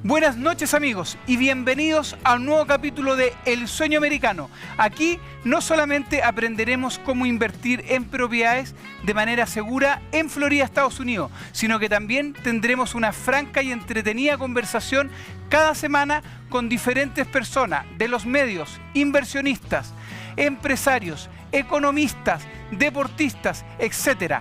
Buenas noches amigos y bienvenidos a un nuevo capítulo de El Sueño Americano. Aquí no solamente aprenderemos cómo invertir en propiedades de manera segura en Florida, Estados Unidos, sino que también tendremos una franca y entretenida conversación cada semana con diferentes personas de los medios, inversionistas, empresarios, economistas, deportistas, etc.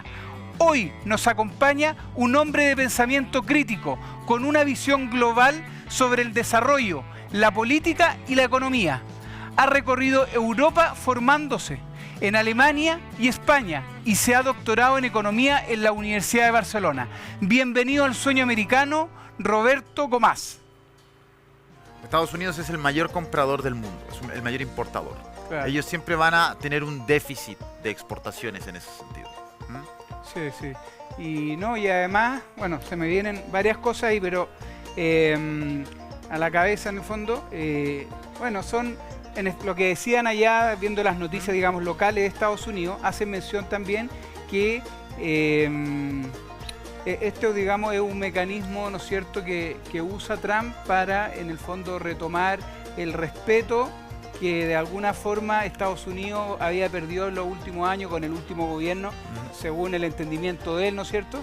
Hoy nos acompaña un hombre de pensamiento crítico, con una visión global sobre el desarrollo, la política y la economía. Ha recorrido Europa formándose en Alemania y España y se ha doctorado en economía en la Universidad de Barcelona. Bienvenido al Sueño Americano, Roberto Gomás. Estados Unidos es el mayor comprador del mundo, es el mayor importador. Claro. Ellos siempre van a tener un déficit de exportaciones en ese sentido. Sí, sí. Y además, bueno, se me vienen varias cosas ahí, pero a la cabeza en el fondo, bueno, son lo que decían allá, viendo las noticias, digamos, locales de Estados Unidos, hacen mención también que esto, digamos, es un mecanismo, ¿no es cierto?, que usa Trump para, en el fondo, retomar el respeto que de alguna forma Estados Unidos había perdido en los últimos años con el último gobierno, según el entendimiento de él, ¿no es cierto?,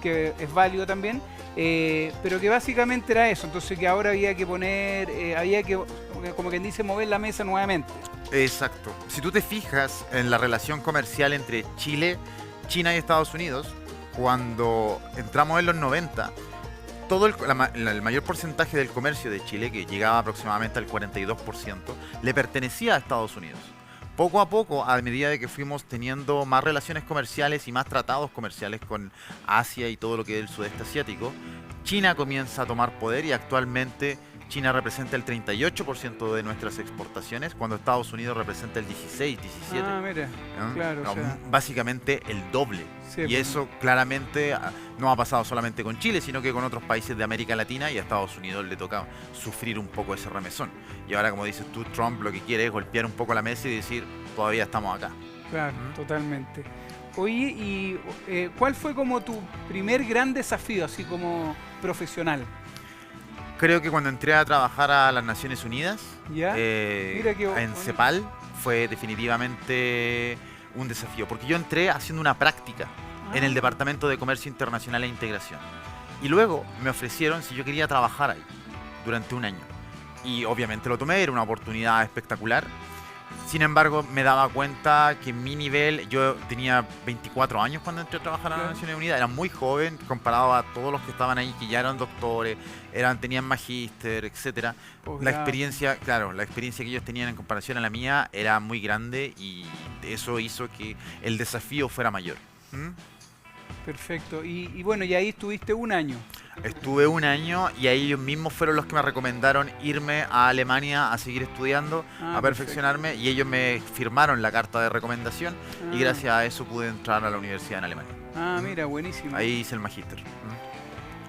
que es válido también, pero que básicamente era eso. Entonces que ahora había que poner, había que, como quien dice, mover la mesa nuevamente. Exacto. Si tú te fijas en la relación comercial entre Chile, China y Estados Unidos, cuando entramos en los 90, el mayor porcentaje del comercio de Chile, que llegaba aproximadamente al 42%, le pertenecía a Estados Unidos. Poco a poco, a medida de que fuimos teniendo más relaciones comerciales y más tratados comerciales con Asia y todo lo que es el sudeste asiático, China comienza a tomar poder y actualmente China representa el 38% de nuestras exportaciones, cuando Estados Unidos representa el 16, 17. Ah, mira, claro. No, o sea, básicamente el doble. sí, Y eso claramente no ha pasado solamente con Chile, sino que con otros países de América Latina, y a Estados Unidos le toca sufrir un poco ese remesón. Y ahora, como dices tú, Trump lo que quiere es golpear un poco la mesa y decir, todavía estamos acá. claro, totalmente. Oye, ¿y cuál fue como tu primer gran desafío, así como profesional? Creo que cuando entré a trabajar a las Naciones Unidas, ¿Ya? Mira qué en bonito. CEPAL, fue definitivamente un desafío, porque yo entré haciendo una práctica en el Departamento de Comercio Internacional e Integración. Y luego me ofrecieron si yo quería trabajar ahí durante un año. Y obviamente lo tomé, era una oportunidad espectacular. Sin embargo, me daba cuenta que mi nivel, yo tenía 24 años cuando entré a trabajar a las Naciones Unidas, era muy joven comparado a todos los que estaban ahí, que ya eran doctores, tenían magíster, etcétera. La experiencia, claro, la experiencia que ellos tenían en comparación a la mía era muy grande y eso hizo que el desafío fuera mayor. Perfecto. Y bueno, y ahí estuviste un año. Estuve un año y ahí ellos mismos fueron los que me recomendaron irme a Alemania a seguir estudiando, a perfeccionarme, y ellos me firmaron la carta de recomendación y gracias a eso pude entrar a la universidad en Alemania. Ah, mira, buenísimo. Ahí hice el magíster.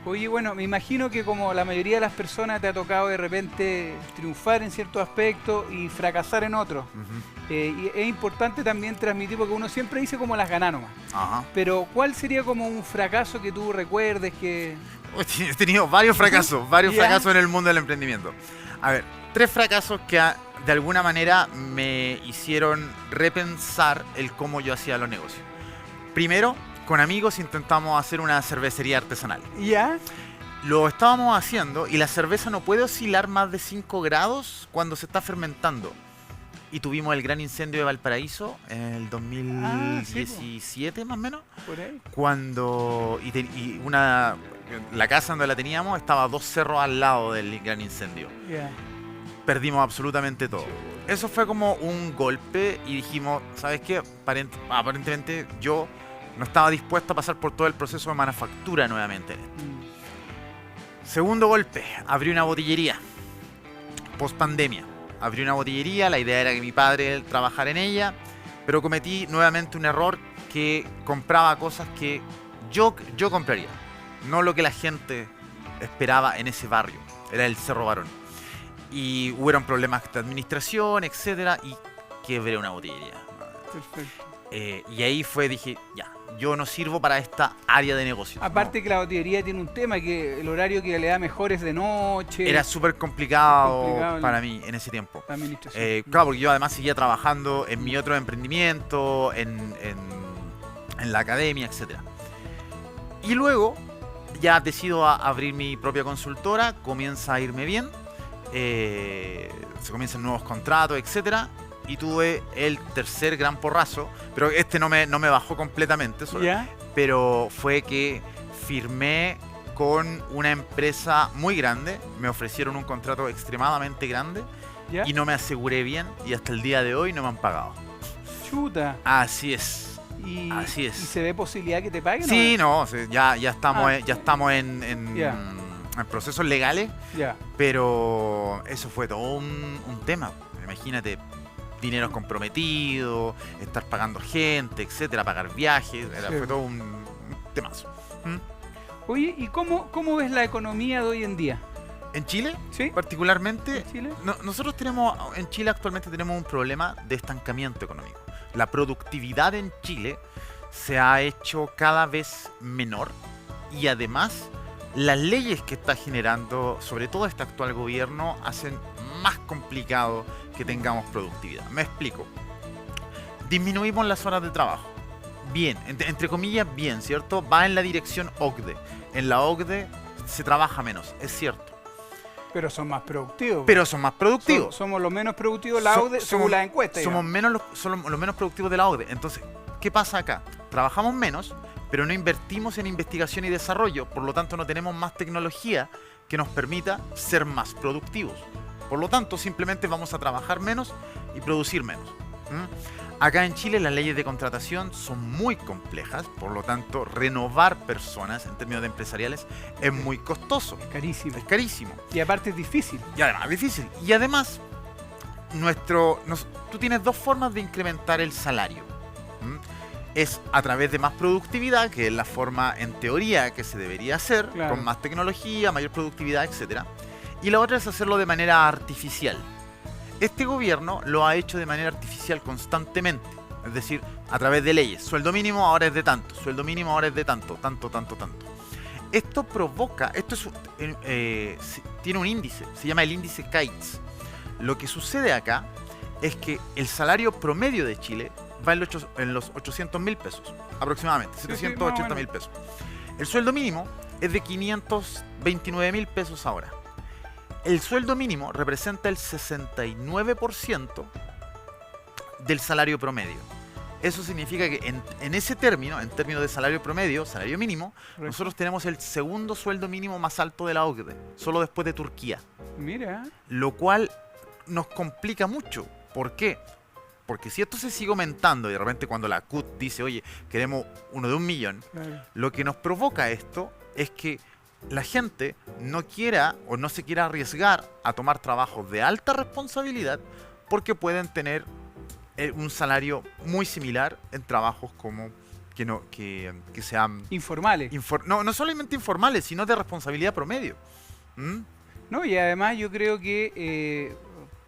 Oye, bueno, me imagino que como la mayoría de las personas te ha tocado de repente triunfar en ciertos aspectos y fracasar en otros. Y es importante también transmitir, porque uno siempre dice como las ganas nomás. Ajá. Pero ¿cuál sería como un fracaso que tú recuerdes que...? He tenido varios fracasos, fracasos en el mundo del emprendimiento. A ver, 3 fracasos que de alguna manera me hicieron repensar el cómo yo hacía los negocios. Primero, con amigos intentamos hacer una cervecería artesanal. ¿Ya? Lo estábamos haciendo y la cerveza no puede oscilar más de 5 grados cuando se está fermentando. Y tuvimos el gran incendio de Valparaíso en el 2017 más o menos. Por ahí. Cuando la casa donde la teníamos estaba 2 cerros al lado del gran incendio. Yeah. Perdimos absolutamente todo. Eso fue como un golpe y dijimos, ¿sabes qué? Aparentemente yo no estaba dispuesto a pasar por todo el proceso de manufactura nuevamente. Segundo golpe, abrí una botillería. Post pandemia. Abrí una botillería, la idea era que mi padre trabajara en ella, pero cometí nuevamente un error, que compraba cosas que yo compraría, no lo que la gente esperaba en ese barrio. Era el Cerro Barón. Y hubieron problemas de administración, etcétera, y quebré una botillería. Perfecto. Y ahí dije, ya, yo no sirvo para esta área de negocio. Aparte que la botillería tiene un tema, que el horario que le da mejor es de noche. Era súper complicado complicado para mí en ese tiempo. la administración. Claro, porque yo además seguía trabajando en mi otro emprendimiento, en la academia, etcétera. Y luego ya decido abrir mi propia consultora, comienza a irme bien, se comienzan nuevos contratos, etcétera. Y tuve el tercer gran porrazo, pero este no me bajó completamente, ¿Ya? pero fue que firmé con una empresa muy grande, me ofrecieron un contrato extremadamente grande ¿Ya? y no me aseguré bien y hasta el día de hoy no me han pagado. Chuta. Así es. Y, Así es. ¿Y se ve posibilidad que te paguen? Sí, ¿o no, ya estamos, ya estamos Ya. en procesos legales, Ya. pero eso fue todo un tema. Imagínate, dineros comprometidos, estar pagando gente, etcétera, pagar viajes, Sí. fue todo un temazo. ¿Mm? Oye, ¿y cómo ves la economía de hoy en día? En Chile, ¿Sí? particularmente, ¿En Chile? nosotros en Chile actualmente tenemos un problema de estancamiento económico. La productividad en Chile se ha hecho cada vez menor y además las leyes que está generando, sobre todo este actual gobierno, hacen más complicado que tengamos productividad. Me explico. Disminuimos las horas de trabajo. Bien, entre comillas bien, ¿cierto? Va en la dirección OCDE. En la OCDE se trabaja menos, es cierto. Pero son más productivos. Pero son más productivos. Somos los menos productivos de la So- OCDE, somos- según las encuestas. Somos los menos productivos de la OCDE. Entonces, ¿qué pasa acá? Trabajamos menos, pero no invertimos en investigación y desarrollo, por lo tanto no tenemos más tecnología que nos permita ser más productivos. Por lo tanto, simplemente vamos a trabajar menos y producir menos. Acá en Chile las leyes de contratación son muy complejas, por lo tanto, renovar personas en términos de empresariales es muy costoso, Carísimo. es carísimo. Y aparte es difícil. Y además es difícil. Y además, tú tienes dos formas de incrementar el salario. Es a través de más productividad, que es la forma en teoría que se debería hacer, Claro. con más tecnología, mayor productividad, etc. Y la otra es hacerlo de manera artificial. Este gobierno lo ha hecho de manera artificial constantemente. Es decir, a través de leyes. Sueldo mínimo ahora es de tanto. Sueldo mínimo ahora es de tanto. Tanto. Esto provoca... tiene un índice. Se llama el índice Cates. Lo que sucede acá es que el salario promedio de Chile va en los 800.000 pesos. Aproximadamente. Sí, 780.000 más o pesos. El sueldo mínimo es de 529.000 pesos ahora. El sueldo mínimo representa el 69% del salario promedio. Eso significa que en ese término, en términos de salario promedio, salario mínimo, Correcto. nosotros tenemos el segundo sueldo mínimo más alto de la OCDE, solo después de Turquía. Mira. Lo cual nos complica mucho. ¿Por qué? Porque si esto se sigue aumentando y de repente cuando la CUT dice, oye, queremos uno de 1 millón, Claro. lo que nos provoca esto es que la gente no quiera o no se quiera arriesgar a tomar trabajos de alta responsabilidad porque pueden tener un salario muy similar en trabajos como que sean Informales. no solamente informales, sino de responsabilidad promedio. ¿Mm? No, y además yo creo que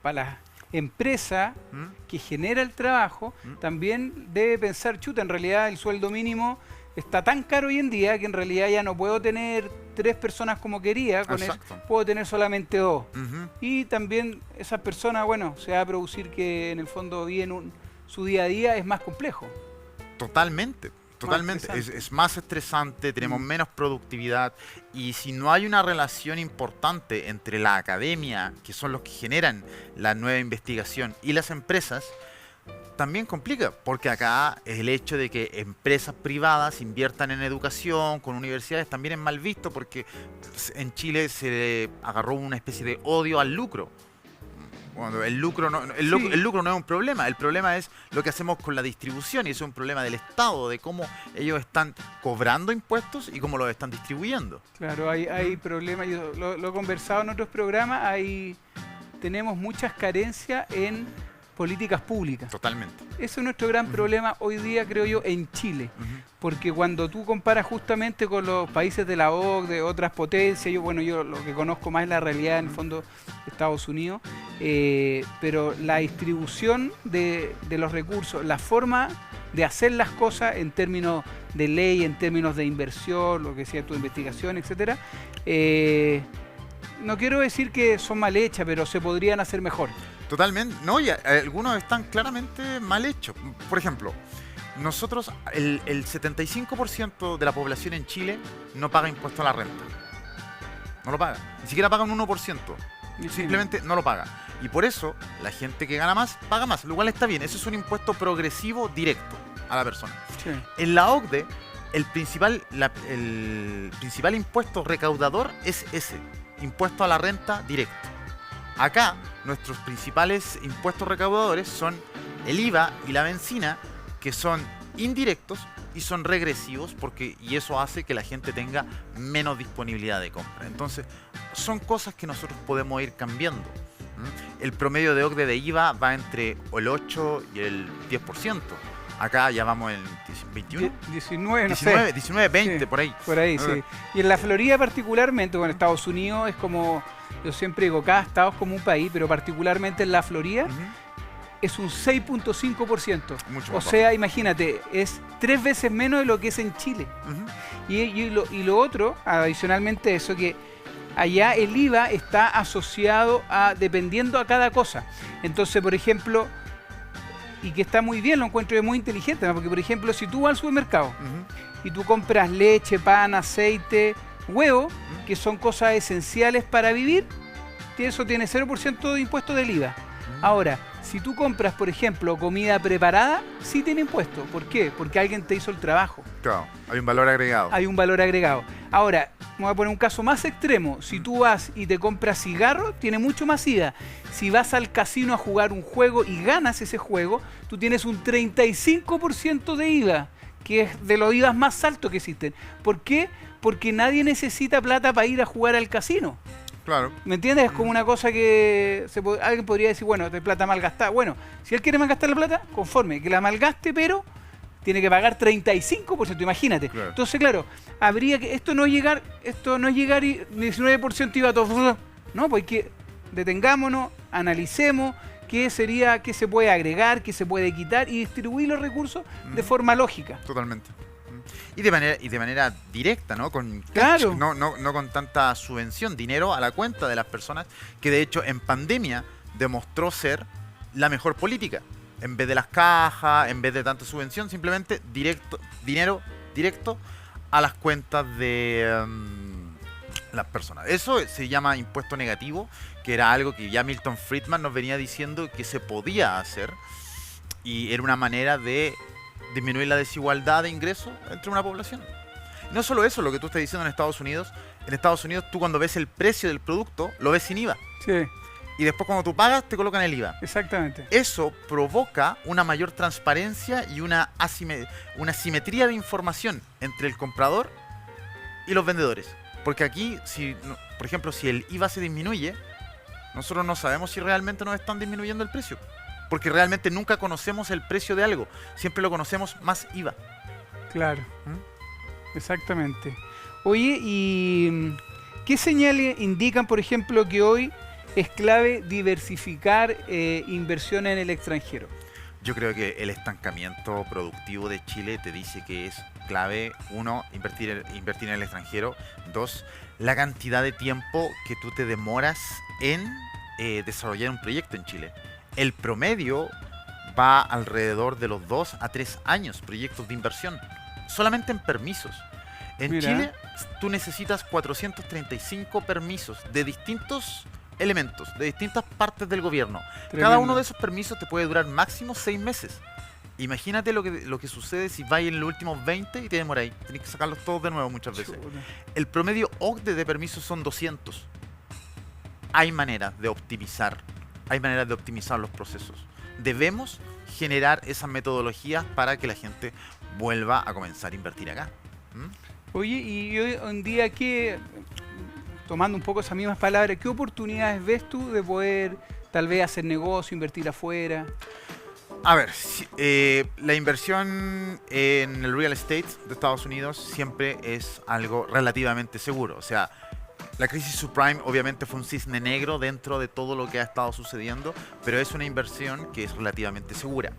para las empresas ¿Mm? que genera el trabajo, ¿Mm? también debe pensar, chuta, en realidad el sueldo mínimo está tan caro hoy en día que en realidad ya no puedo tener 3 personas como quería, con eso Exacto. puedo tener solamente 2. Ujú. Y también esas personas, bueno, se va a producir que en el fondo viven su día a día es más complejo. Totalmente. Totalmente, estresante. es más estresante, tenemos menos productividad y si no hay una relación importante entre la academia, que son los que generan la nueva investigación, y las empresas, también complica, porque acá el hecho de que empresas privadas inviertan en educación con universidades también es mal visto porque en Chile se le agarró una especie de odio al lucro. Bueno, el lucro no es un problema, el problema es lo que hacemos con la distribución y eso es un problema del Estado, de cómo ellos están cobrando impuestos y cómo los están distribuyendo. Claro, hay problemas, yo lo he conversado en otros programas, tenemos muchas carencias en políticas públicas. Totalmente. Ese es nuestro gran problema hoy día, creo yo, en Chile. Porque cuando tú comparas justamente con los países de la OCDE, de otras potencias, yo lo que conozco más es la realidad en el fondo de Estados Unidos, pero la distribución de los recursos, la forma de hacer las cosas en términos de ley, en términos de inversión, lo que sea tu investigación, etcétera. No quiero decir que son mal hechas, pero se podrían hacer mejor. Totalmente, no, y algunos están claramente mal hechos. Por ejemplo, nosotros, el 75% de la población en Chile no paga impuesto a la renta. No lo paga. Ni siquiera paga un 1%. Simplemente no lo paga. Y por eso, la gente que gana más, paga más. Lo cual está bien. Eso es un impuesto progresivo directo a la persona. Sí. En la OCDE, el principal impuesto recaudador es ese. Impuesto a la renta directo. Acá, nuestros principales impuestos recaudadores son el IVA y la benzina, que son indirectos y son regresivos, y eso hace que la gente tenga menos disponibilidad de compra. Entonces, son cosas que nosotros podemos ir cambiando. El promedio de OCDE de IVA va entre el 8 y el 10%. Acá ya vamos en 21. 19, no sé. 19, 20, sí, por ahí. Por ahí, sí. Y en la Florida particularmente, bueno, Estados Unidos es como, yo siempre digo, cada estado es como un país, pero particularmente en la Florida es un 6.5%. Mucho o más sea, imagínate, es 3 veces menos de lo que es en Chile. Y lo otro, adicionalmente eso, que allá el IVA está asociado a, dependiendo a cada cosa. Entonces, por ejemplo, y que está muy bien, lo encuentro muy inteligente, ¿no? Porque, por ejemplo, si tú vas al supermercado y tú compras leche, pan, aceite, huevo, que son cosas esenciales para vivir, eso tiene 0% de impuesto del IVA. Ahora, si tú compras, por ejemplo, comida preparada, sí tiene impuesto. ¿Por qué? Porque alguien te hizo el trabajo. Claro, hay un valor agregado. Hay un valor agregado. Ahora, vamos a poner un caso más extremo. Si tú vas y te compras cigarro, tiene mucho más IVA. Si vas al casino a jugar un juego y ganas ese juego, tú tienes un 35% de IVA, que es de los IVAs más altos que existen. ¿Por qué? Porque nadie necesita plata para ir a jugar al casino. Claro. ¿Me entiendes? Es como una cosa que alguien podría decir, bueno, de plata malgastada. Bueno, si él quiere malgastar la plata, conforme, que la malgaste, pero tiene que pagar 35%, imagínate. Claro. Entonces, claro, habría que, esto no es llegar y 19% iba todo. No, pues que detengámonos, analicemos qué se puede agregar, qué se puede quitar y distribuir los recursos de forma lógica. Totalmente. Y de manera directa, ¿no? Con claro. no con tanta subvención, dinero a la cuenta de las personas, que de hecho en pandemia demostró ser la mejor política. En vez de las cajas, en vez de tanta subvención, simplemente dinero directo a las cuentas de las personas. Eso se llama impuesto negativo, que era algo que ya Milton Friedman nos venía diciendo que se podía hacer y era una manera de disminuir la desigualdad de ingresos entre una población. No solo eso, lo que tú estás diciendo en Estados Unidos tú cuando ves el precio del producto, lo ves sin IVA. Sí. Y después cuando tú pagas, te colocan el IVA. Exactamente. Eso provoca una mayor transparencia y una simetría de información entre el comprador y los vendedores. Porque aquí, por ejemplo, si el IVA se disminuye, nosotros no sabemos si realmente nos están disminuyendo el precio. Porque realmente nunca conocemos el precio de algo. Siempre lo conocemos más IVA. Claro. Exactamente. Oye, ¿y qué señales indican, por ejemplo, que hoy es clave diversificar inversión en el extranjero? Yo creo que el estancamiento productivo de Chile te dice que es clave, 1, invertir en el extranjero, 2, la cantidad de tiempo que tú te demoras en desarrollar un proyecto en Chile. El promedio va alrededor de los 2 a 3 años, proyectos de inversión, solamente en permisos. En Chile tú necesitas 435 permisos de distintos elementos, de distintas partes del gobierno. Tremendo. Cada uno de esos permisos te puede durar máximo 6 meses. Imagínate lo que sucede si vas en los últimos 20 y te demoráis. Tienes que sacarlos todos de nuevo muchas veces. El promedio OCDE de permisos son 200. Hay maneras de optimizar los procesos. Debemos generar esas metodologías para que la gente vuelva a comenzar a invertir acá. Oye, y hoy en día, tomando un poco esas mismas palabras, ¿qué oportunidades ves tú de poder tal vez hacer negocio, invertir afuera? A ver, la inversión en el real estate de Estados Unidos siempre es algo relativamente seguro. O sea, La crisis subprime obviamente fue un cisne negro dentro de todo lo que ha estado sucediendo, pero es una inversión que es relativamente segura.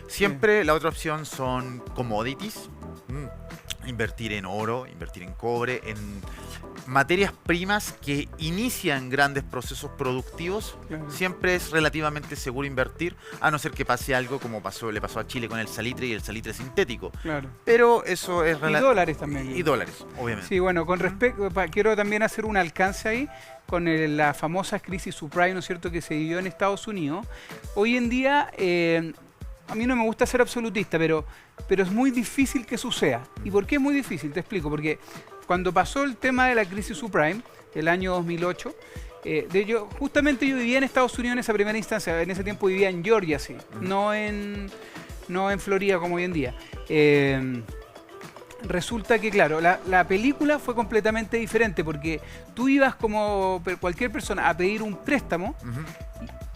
Siempre la otra opción son commodities, invertir en oro, invertir en cobre, en materias primas que inician grandes procesos productivos. Claro. Siempre es relativamente seguro invertir, a no ser que pase algo como le pasó a Chile con el salitre y el salitre sintético. Claro. Pero eso es Y dólares también. Y dólares, obviamente. Sí, bueno, con respecto, quiero también hacer un alcance ahí con la famosa crisis subprime, ¿no es cierto?, que se vivió en Estados Unidos. Hoy en día, a mí no me gusta ser absolutista, pero es muy difícil que suceda. ¿Y por qué es muy difícil? Te explico. Porque cuando pasó el tema de la crisis subprime, el año 2008, justamente yo vivía en Estados Unidos en esa primera instancia. En ese tiempo vivía en Georgia, sí, no en Florida como hoy en día. Resulta que, claro, la película fue completamente diferente porque tú ibas como cualquier persona a pedir un préstamo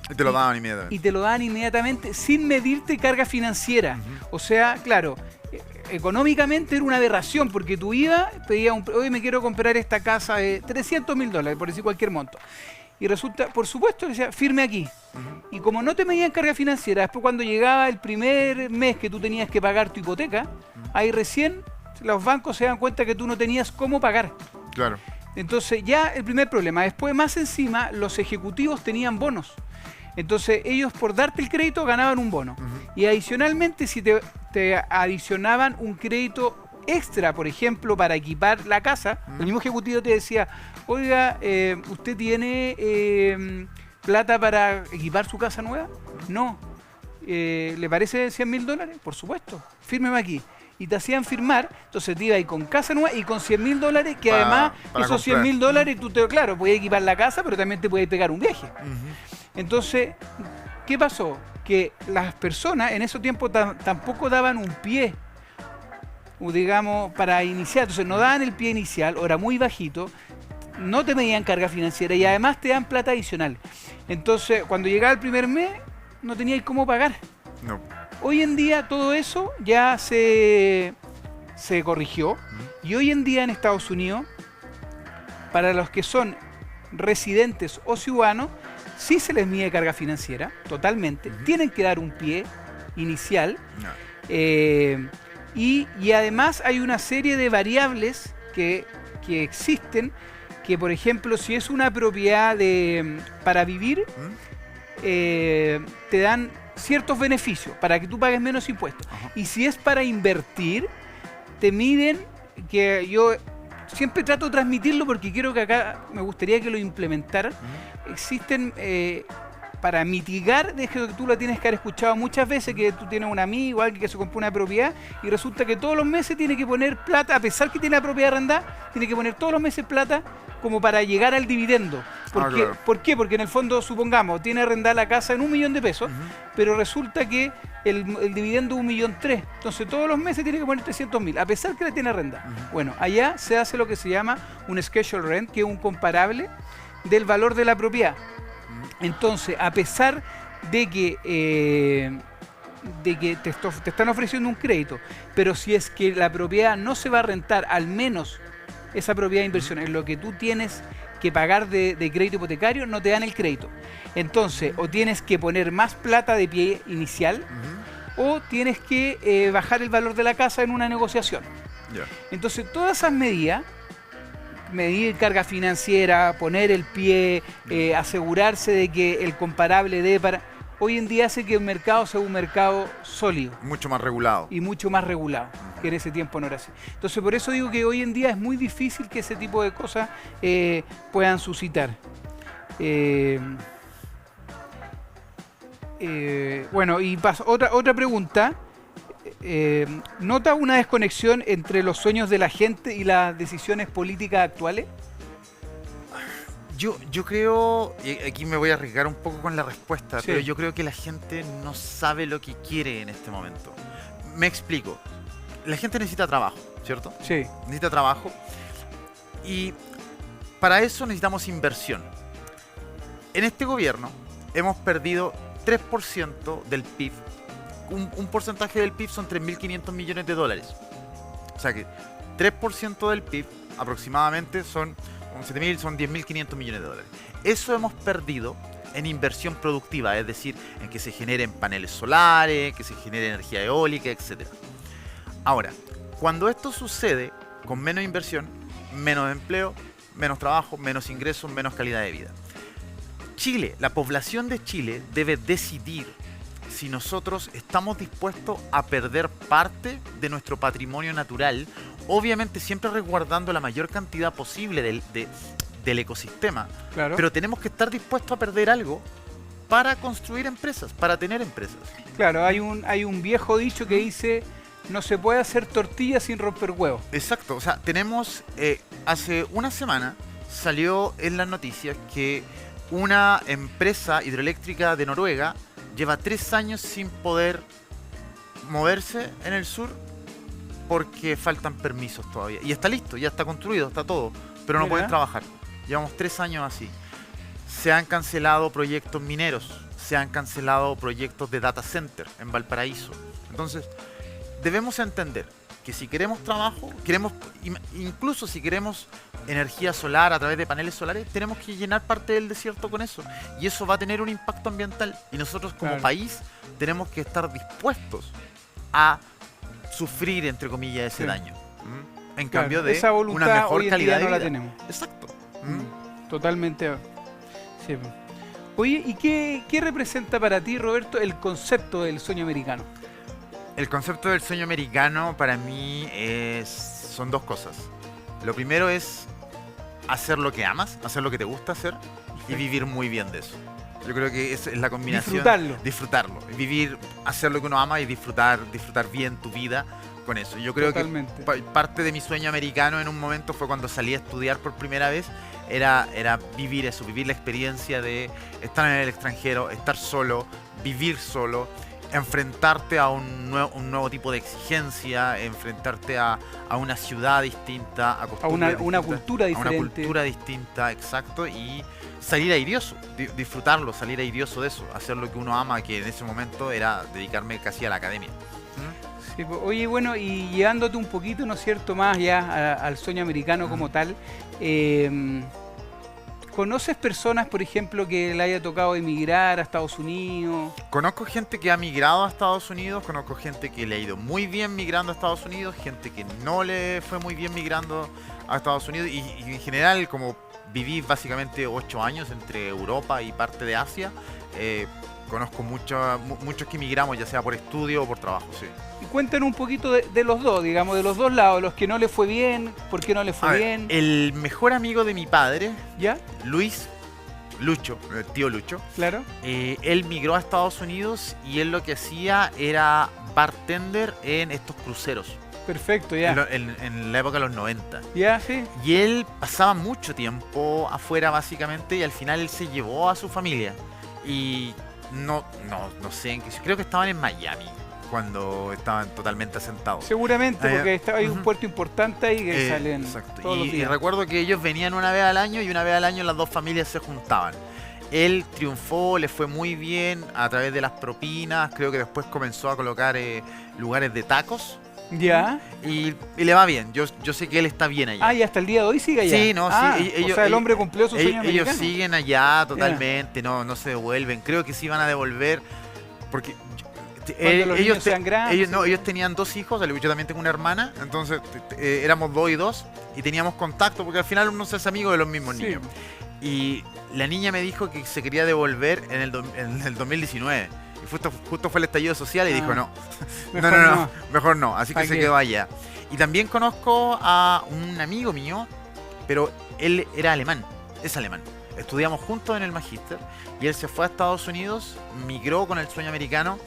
Y te lo daban inmediatamente. y te lo daban inmediatamente sin medirte carga financiera. O sea, claro, económicamente era una aberración porque tú ibas, pedías hoy me quiero comprar esta casa de $300.000, por decir cualquier monto. Y resulta, por supuesto, decía, firme aquí. Y como no te medían carga financiera, después cuando llegaba el primer mes que tú tenías que pagar tu hipoteca, ahí recién los bancos se dan cuenta que tú no tenías cómo pagar. Claro. Entonces ya el primer problema. Después, más encima, los ejecutivos tenían bonos. Entonces ellos por darte el crédito ganaban un bono. Y adicionalmente, si te adicionaban un crédito extra, por ejemplo, para equipar la casa, el mismo ejecutivo te decía, oiga, ¿usted tiene plata para equipar su casa nueva? No. ¿Le parece $100.000? Por supuesto. Fírmeme aquí. Y te hacían firmar, entonces te ibas ahí con casa nueva y con $100.000, que además esos $100.000 tú claro, podías equipar la casa, pero también te podías pegar un viaje. Entonces, ¿qué pasó? Que las personas en ese tiempo tampoco daban un pie, digamos, para iniciar. Entonces no daban el pie inicial, o era muy bajito, no te medían carga financiera y además te dan plata adicional. Entonces, cuando llegaba el primer mes, no tenías cómo pagar. No. Hoy en día todo eso ya se corrigió y hoy en día en Estados Unidos, para los que son residentes o ciudadanos, sí se les mide carga financiera, totalmente. Tienen que dar un pie inicial. Y además hay una serie de variables que existen, que por ejemplo, si es una propiedad para vivir, te dan ciertos beneficios para que tú pagues menos impuestos. Y si es para invertir, te miden, que yo siempre trato de transmitirlo porque quiero que acá me gustaría que lo implementaran. Existen para mitigar, de que tú lo tienes que haber escuchado muchas veces, que tú tienes un amigo, alguien que se compró una propiedad y resulta que todos los meses tiene que poner plata, a pesar que tiene la propiedad arrendada, tiene que poner todos los meses plata como para llegar al dividendo. Claro. ¿Por qué? Porque en el fondo, supongamos, tiene arrendada la casa en $1.000.000, pero resulta que el dividendo es $1.300.000. Entonces todos los meses tiene que poner $300.000, a pesar que la tiene arrendada. Bueno, allá se hace lo que se llama un schedule rent, que es un comparable del valor de la propiedad. Entonces, a pesar de que te están ofreciendo un crédito, pero si es que la propiedad no se va a rentar, al menos esa propiedad de inversión es lo que tú tienes que pagar de crédito hipotecario, no te dan el crédito. Entonces, o tienes que poner más plata de pie inicial, o tienes que bajar el valor de la casa en una negociación. Entonces, todas esas medidas, medir carga financiera, poner el pie, asegurarse de que el comparable hoy en día hace que el mercado sea un mercado sólido. Mucho más regulado. Y mucho más regulado, que en ese tiempo no era así. Entonces por eso digo que hoy en día es muy difícil que ese tipo de cosas puedan suscitar. Bueno, y otra pregunta. ¿Nota una desconexión entre los sueños de la gente y las decisiones políticas actuales? Yo creo, y aquí me voy a arriesgar un poco con la respuesta, pero yo creo que la gente no sabe lo que quiere en este momento. Me explico. La gente necesita trabajo, ¿cierto? Sí. Necesita trabajo y para eso necesitamos inversión. En este gobierno hemos perdido 3% del PIB. Un porcentaje del PIB son $3.500 millones. O sea que 3% del PIB aproximadamente son 7.000 son 10.500 millones de dólares. Eso hemos perdido en inversión productiva, es decir, en que se generen paneles solares, que se genere energía eólica, etc. Ahora, cuando esto sucede con menos inversión, menos empleo, menos trabajo, menos ingresos, menos calidad de vida. Chile, la población de Chile debe decidir si nosotros estamos dispuestos a perder parte de nuestro patrimonio natural, obviamente siempre resguardando la mayor cantidad posible del ecosistema, Claro. pero tenemos que estar dispuestos a perder algo para construir empresas, para tener empresas. Claro, hay un viejo dicho que dice, no se puede hacer tortilla sin romper huevos. Exacto, o sea, tenemos, hace una semana salió en las noticias que una empresa hidroeléctrica de Noruega lleva 3 años sin poder moverse en el sur porque faltan permisos todavía. Y está listo, ya está construido, está todo, pero no Mira. pueden trabajar. Llevamos 3 años así. Se han cancelado proyectos mineros, se han cancelado proyectos de data center en Valparaíso. Entonces, debemos entender que si queremos trabajo, incluso si queremos energía solar a través de paneles solares, tenemos que llenar parte del desierto con eso. Y eso va a tener un impacto ambiental. Y nosotros como Claro. país tenemos que estar dispuestos a sufrir, entre comillas, ese Sí. daño. ¿Mm? En Claro, cambio de esa voluntad una mejor hoy en calidad día no de la vida. tenemos. Exacto. ¿Mm? Totalmente. Sí. Oye, ¿y qué representa para ti, Roberto, el concepto del sueño americano? El concepto del sueño americano para mí son 2 cosas. Lo primero es hacer lo que amas, hacer lo que te gusta hacer y vivir muy bien de eso. Yo creo que esa es la combinación. Disfrutarlo. Vivir, hacer lo que uno ama y disfrutar bien tu vida con eso. Yo creo Totalmente. que parte de mi sueño americano en un momento fue cuando salí a estudiar por primera vez, era vivir eso, vivir la experiencia de estar en el extranjero, estar solo, vivir solo, enfrentarte a un nuevo tipo de exigencia, enfrentarte a una ciudad distinta, a una distintas, cultura a una diferente. cultura distinta, exacto, y salir airioso, disfrutarlo, salir airioso de eso, hacer lo que uno ama, que en ese momento era dedicarme casi a la academia. Sí, oye, bueno, y llevándote un poquito, ¿no es cierto?, más ya al sueño americano como tal, ¿conoces personas, por ejemplo, que le haya tocado emigrar a Estados Unidos? Conozco gente que ha migrado a Estados Unidos, conozco gente que le ha ido muy bien migrando a Estados Unidos, gente que no le fue muy bien migrando a Estados Unidos y en general, como viví básicamente 8 años entre Europa y parte de Asia, conozco muchos que migramos, ya sea por estudio o por trabajo, sí. Y cuéntanos un poquito de los dos, digamos, de los dos lados, los que no le fue bien, por qué no le A fue ver, bien, el mejor amigo de mi padre, ¿ya? Lucho, el tío Lucho, Claro. él migró a Estados Unidos y él lo que hacía era bartender en estos cruceros, Perfecto, ya. en la época de los 90. Ya, sí. Y él pasaba mucho tiempo afuera básicamente y al final él se llevó a su familia. Y no sé en qué, creo que estaban en Miami cuando estaban totalmente asentados. Seguramente, porque hay un Ujú. puerto importante ahí que salen Exacto. todos los Y días. recuerdo que ellos venían una vez al año y una vez al año las dos familias se juntaban. Él triunfó, le fue muy bien a través de las propinas, creo que después comenzó a colocar lugares de tacos Ya. y le va bien. Yo sé que él está bien allá. Ah, y hasta el día de hoy sigue allá. Sí, no, Ah, sí. o sea, el hombre cumplió su sueño Ellos americano. siguen allá totalmente, no se devuelven. Creo que sí van a devolver porque Cuando los niños sean grandes. ellos tenían 2 hijos, yo también tengo una hermana, entonces éramos 2 y 2 y teníamos contacto porque al final uno se hace amigo de los mismos Sí. niños. Y la niña me dijo que se quería devolver en el 2019. Y justo fue el estallido social y Ah, dijo no. mejor No, mejor no. Así que ¿Pa' se qué? quedó allá. Y también conozco a un amigo mío, pero él era alemán, es alemán. Estudiamos juntos en el magíster y él se fue a Estados Unidos, migró con el sueño americano.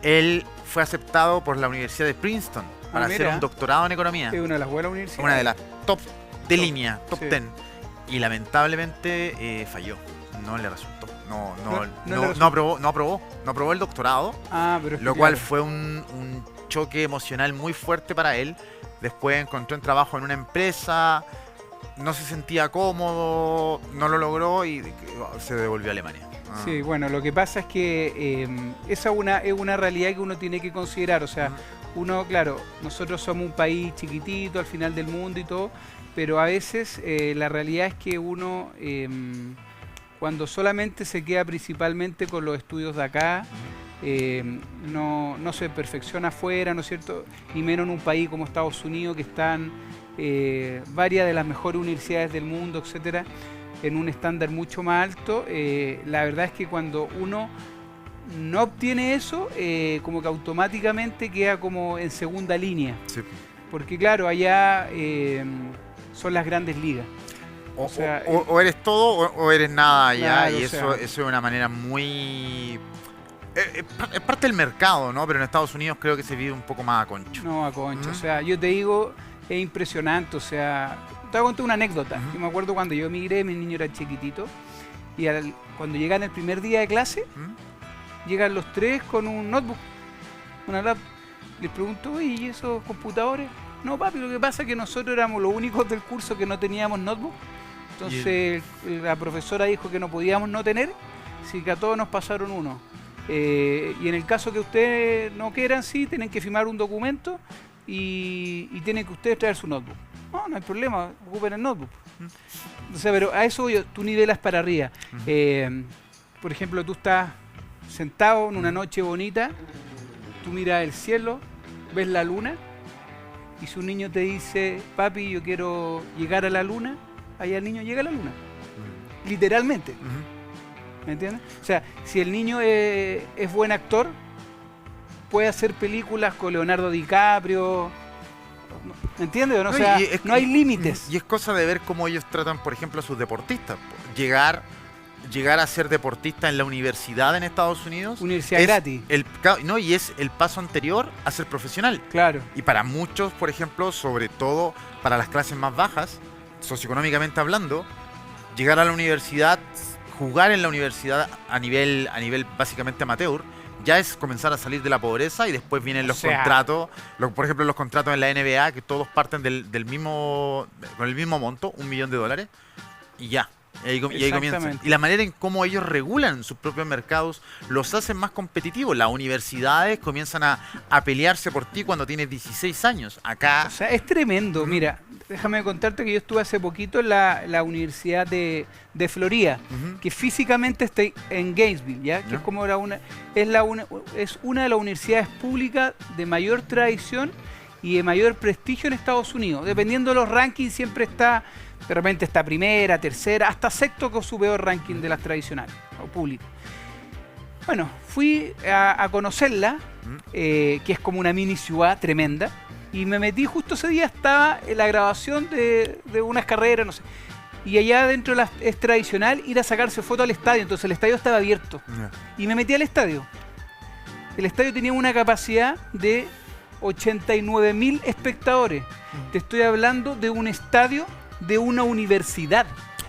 Él fue aceptado por la Universidad de Princeton para hacer mira. un doctorado en economía. Es una de las buenas universidades. Una de las top de línea, top sí. 10. Y lamentablemente falló. No le resultó. No le No resultó. aprobó el doctorado, Ah, pero es que lo cual claro. fue un choque emocional muy fuerte para él. Después encontró un trabajo en una empresa, no se sentía cómodo, no lo logró y se devolvió a Alemania. Sí, bueno, lo que pasa es que esa es una realidad que uno tiene que considerar. O sea, uno, claro, nosotros somos un país chiquitito al final del mundo y todo, pero a veces la realidad es que uno, cuando solamente se queda principalmente con los estudios de acá, no se perfecciona afuera, ¿no es cierto? Y menos en un país como Estados Unidos, que están varias de las mejores universidades del mundo, etcétera, en un estándar mucho más alto. La verdad es que cuando uno no obtiene eso, como que automáticamente queda como en segunda línea. Sí. Porque claro, allá son las grandes ligas. O sea, o eres todo o eres nada allá, claro, y eso es una manera muy... Es parte del mercado, ¿no? Pero en Estados Unidos creo que se vive un poco más a concho. No, a concho. O sea, yo te digo, es impresionante. O sea, te voy a contar una anécdota. Yo me acuerdo cuando yo emigré, mi niño era chiquitito, y cuando llegan el primer día de clase, llegan los tres con un notebook, una laptop. Les pregunto, ¿y esos computadores? No, papi, lo que pasa es que nosotros éramos los únicos del curso que no teníamos notebook. Entonces la profesora dijo que no podíamos no tener, así que a todos nos pasaron uno. Y en el caso que ustedes no quieran, sí, tienen que firmar un documento y tienen que ustedes traer su notebook. No hay problema, ocupen el notebook. O sea, pero a eso tú nivelas para arriba. Por ejemplo, tú estás sentado en una noche bonita, tú miras el cielo, ves la luna, y si un niño te dice, papi, yo quiero llegar a la luna, allá el niño llega a la luna. Literalmente. ¿Me entiendes? O sea, si el niño es buen actor, puede hacer películas con Leonardo DiCaprio. ¿Me entiendes? O sea, no hay límites. Y es cosa de ver cómo ellos tratan, por ejemplo, a sus deportistas. Llegar a ser deportista en la universidad en Estados Unidos. Universidad gratis. Y es el paso anterior a ser profesional. Claro. Y para muchos, por ejemplo, sobre todo para las clases más bajas, socioeconómicamente hablando, llegar a la universidad, jugar en la universidad a nivel básicamente amateur, ya es comenzar a salir de la pobreza, y después vienen los contratos, por ejemplo los contratos en la NBA, que todos parten con el mismo monto, $1 millón, y ya. Y ahí comienzan. Y la manera en cómo ellos regulan sus propios mercados los hacen más competitivos. Las universidades comienzan a pelearse por ti cuando tienes 16 años. Acá... O sea, es tremendo. Mira, déjame contarte que yo estuve hace poquito en la Universidad de Florida, que físicamente está en Gainesville, ¿ya? Que es como es una de las universidades públicas de mayor tradición y de mayor prestigio en Estados Unidos. Dependiendo de los rankings, siempre está... De repente está primera, tercera, hasta sexto, con su peor ranking de las tradicionales o públicas. Bueno, fui a conocerla, que es como una mini ciudad tremenda, y me metí justo ese día, estaba en la grabación de unas carreras, no sé. Y allá adentro es tradicional ir a sacarse fotos al estadio, entonces el estadio estaba abierto. Y me metí al estadio. El estadio tenía una capacidad de 89.000 espectadores. Te estoy hablando de un estadio de una universidad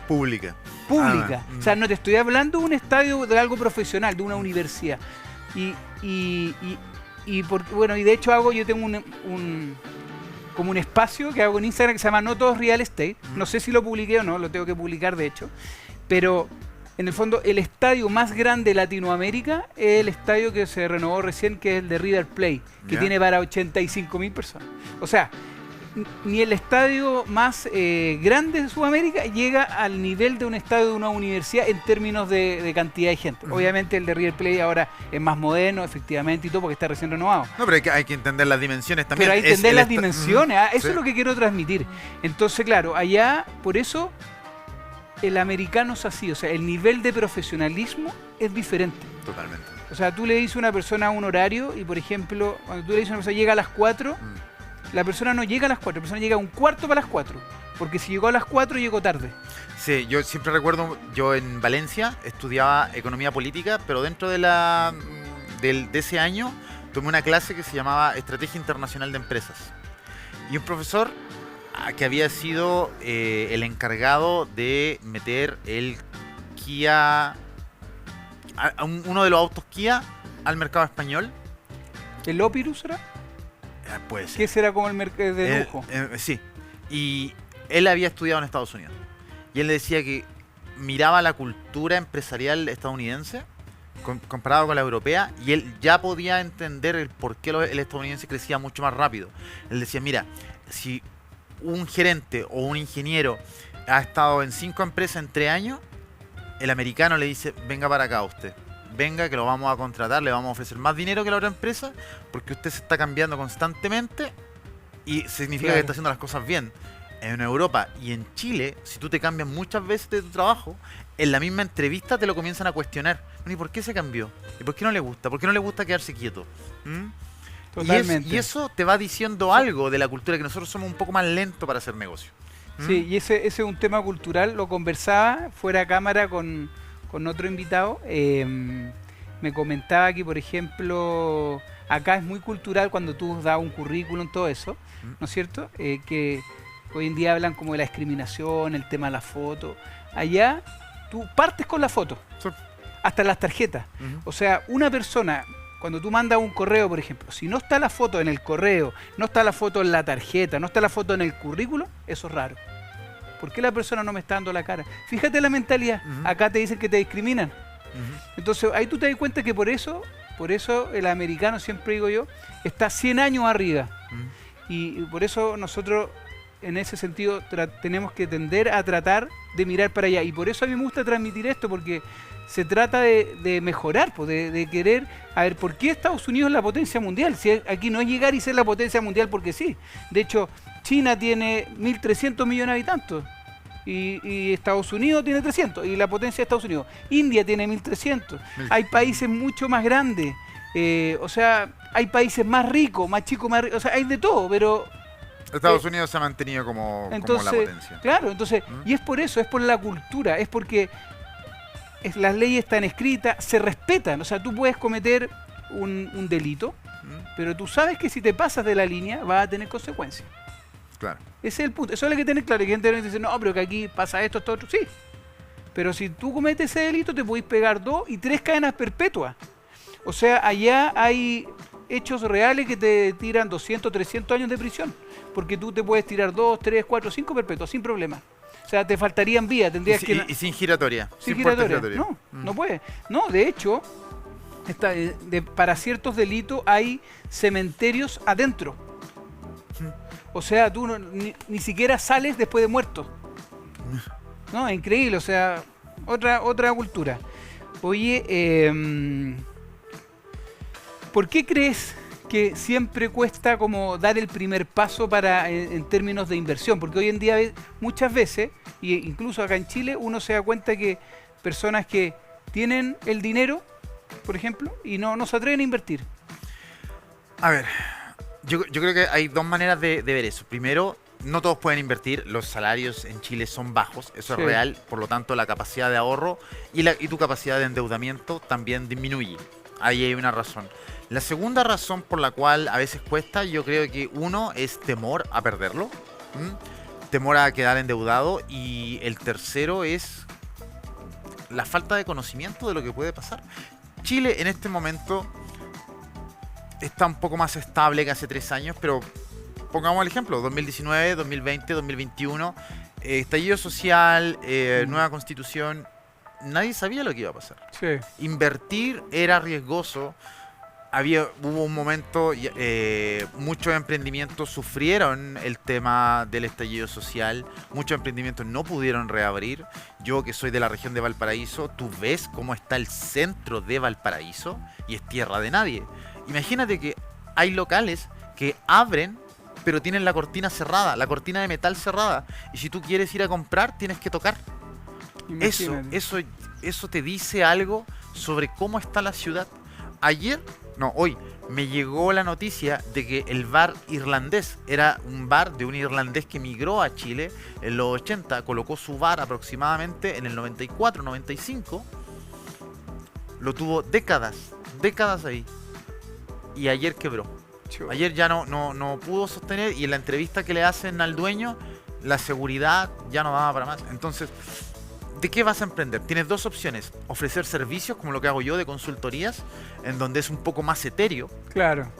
pública. O sea, no te estoy hablando de un estadio de algo profesional, de una universidad. Y de hecho yo tengo como un espacio que hago en Instagram que se llama No Todo es Real Estate. No sé si lo publiqué o no, lo tengo que publicar de hecho. Pero en el fondo el estadio más grande de Latinoamérica es el estadio que se renovó recién, que es el de River Plate, que tiene para 85.000 personas. O sea, ni el estadio más grande de Sudamérica llega al nivel de un estadio de una universidad en términos de cantidad de gente. Obviamente el de River Plate ahora es más moderno, efectivamente, y todo, porque está recién renovado. No, pero hay que entender las dimensiones también. Pero hay que entender las dimensiones, eso es lo que quiero transmitir. Entonces, claro, allá, por eso, el americano es así, o sea, el nivel de profesionalismo es diferente. Totalmente. O sea, tú le dices a una persona un horario, y por ejemplo, cuando tú le dices a una persona llega a las 4... La persona no llega a las 4, la persona llega a un cuarto para las 4. Porque si llegó a las 4, llegó tarde. Sí, yo siempre recuerdo, yo en Valencia estudiaba economía política, pero dentro de ese año tomé una clase que se llamaba Estrategia Internacional de Empresas. Y un profesor que había sido el encargado de meter el Kia, uno de los autos Kia al mercado español. ¿El Opirus era? Puede ser. ¿Qué será como el mercado de lujo? Sí. Y él había estudiado en Estados Unidos. Y él le decía que miraba la cultura empresarial estadounidense comparado con la europea, y él ya podía entender el por qué el estadounidense crecía mucho más rápido. Él decía, mira, si un gerente o un ingeniero ha estado en 5 empresas en 3 años, el americano le dice, venga para acá usted, venga que lo vamos a contratar, le vamos a ofrecer más dinero que la otra empresa, porque usted se está cambiando constantemente y significa que está haciendo las cosas bien. En Europa y en Chile, si tú te cambias muchas veces de tu trabajo, en la misma entrevista te lo comienzan a cuestionar. ¿Y por qué se cambió? ¿Y por qué no le gusta? ¿Por qué no le gusta quedarse quieto? Totalmente. Y eso te va diciendo algo de la cultura, que nosotros somos un poco más lentos para hacer negocio. Sí, y ese es un tema cultural, lo conversaba fuera de cámara con otro invitado. Me comentaba que, por ejemplo, acá es muy cultural cuando tú das un currículum, todo eso, ¿no es cierto? Que hoy en día hablan como de la discriminación, el tema de la foto. Allá tú partes con la foto, Sí. hasta las tarjetas. O sea, una persona, cuando tú mandas un correo, por ejemplo, si no está la foto en el correo, no está la foto en la tarjeta, no está la foto en el currículum, eso es raro. ¿Por qué la persona no me está dando la cara? Fíjate la mentalidad. Acá te dicen que te discriminan. Entonces ahí tú te das cuenta que por eso el americano, siempre digo yo, está 100 años arriba. Y por eso nosotros, en ese sentido, tenemos que tender a tratar de mirar para allá. Y por eso a mí me gusta transmitir esto, porque se trata de mejorar, pues, de querer, a ver, ¿por qué Estados Unidos es la potencia mundial? Si aquí no es llegar y ser la potencia mundial porque sí. De hecho, China tiene 1.300 millones de habitantes y Estados Unidos tiene 300, y la potencia de Estados Unidos. India tiene 1.300. Hay países mucho más grandes, o sea, hay países más ricos, más chicos, más ricos, o sea, hay de todo, pero... Estados Unidos se ha mantenido como la potencia. Claro, entonces, y es por eso, es por la cultura, es porque las leyes están escritas, se respetan. O sea, tú puedes cometer un delito, pero tú sabes que si te pasas de la línea vas a tener consecuencias. Claro. Ese es el punto. Eso es lo que tienes claro. Y gente dice, no, pero que aquí pasa esto, esto, otro. Sí. Pero si tú cometes ese delito, te podéis pegar 2 y 3 cadenas perpetuas. O sea, allá hay hechos reales que te tiran 200, 300 años de prisión. Porque tú te puedes tirar 2, 3, 4, 5 perpetuas sin problema. O sea, te faltarían vías, tendrías y sin giratoria. Sin giratoria. No, no puede. No, de hecho, para ciertos delitos hay cementerios adentro. O sea, tú ni siquiera sales después de muerto. No, es increíble, o sea, otra cultura. Oye, ¿por qué crees que siempre cuesta como dar el primer paso en términos de inversión? Porque hoy en día muchas veces, e incluso acá en Chile, uno se da cuenta que personas que tienen el dinero, por ejemplo, y no se atreven a invertir. A ver, yo creo que hay 2 maneras de ver eso. Primero, no todos pueden invertir, los salarios en Chile son bajos, eso es real, por lo tanto la capacidad de ahorro y tu capacidad de endeudamiento también disminuye. Ahí hay una razón. La segunda razón por la cual a veces cuesta, yo creo que uno es temor a perderlo, temor a quedar endeudado, y el tercero es la falta de conocimiento de lo que puede pasar. Chile en este momento está un poco más estable que hace 3 años, pero pongamos el ejemplo, 2019, 2020, 2021, estallido social, nueva constitución, nadie sabía lo que iba a pasar. Sí. Invertir era riesgoso. Hubo un momento, muchos emprendimientos sufrieron el tema del estallido social, muchos emprendimientos no pudieron reabrir. Yo, que soy de la región de Valparaíso, tú ves cómo está el centro de Valparaíso y es tierra de nadie. Imagínate que hay locales que abren pero tienen la cortina cerrada, la cortina de metal cerrada, y si tú quieres ir a comprar tienes que tocar. Eso te dice algo sobre cómo está la ciudad. Hoy me llegó la noticia de que el bar irlandés era un bar de un irlandés que migró a Chile en los 80, colocó su bar aproximadamente en el 94, 95, lo tuvo décadas ahí, y ayer quebró. Ayer ya no pudo sostener, y en la entrevista que le hacen al dueño, la seguridad ya no daba para más. Entonces, ¿De qué vas a emprender? Tienes dos opciones. Ofrecer servicios, como lo que hago yo de consultorías, en donde es un poco más etéreo. Claro.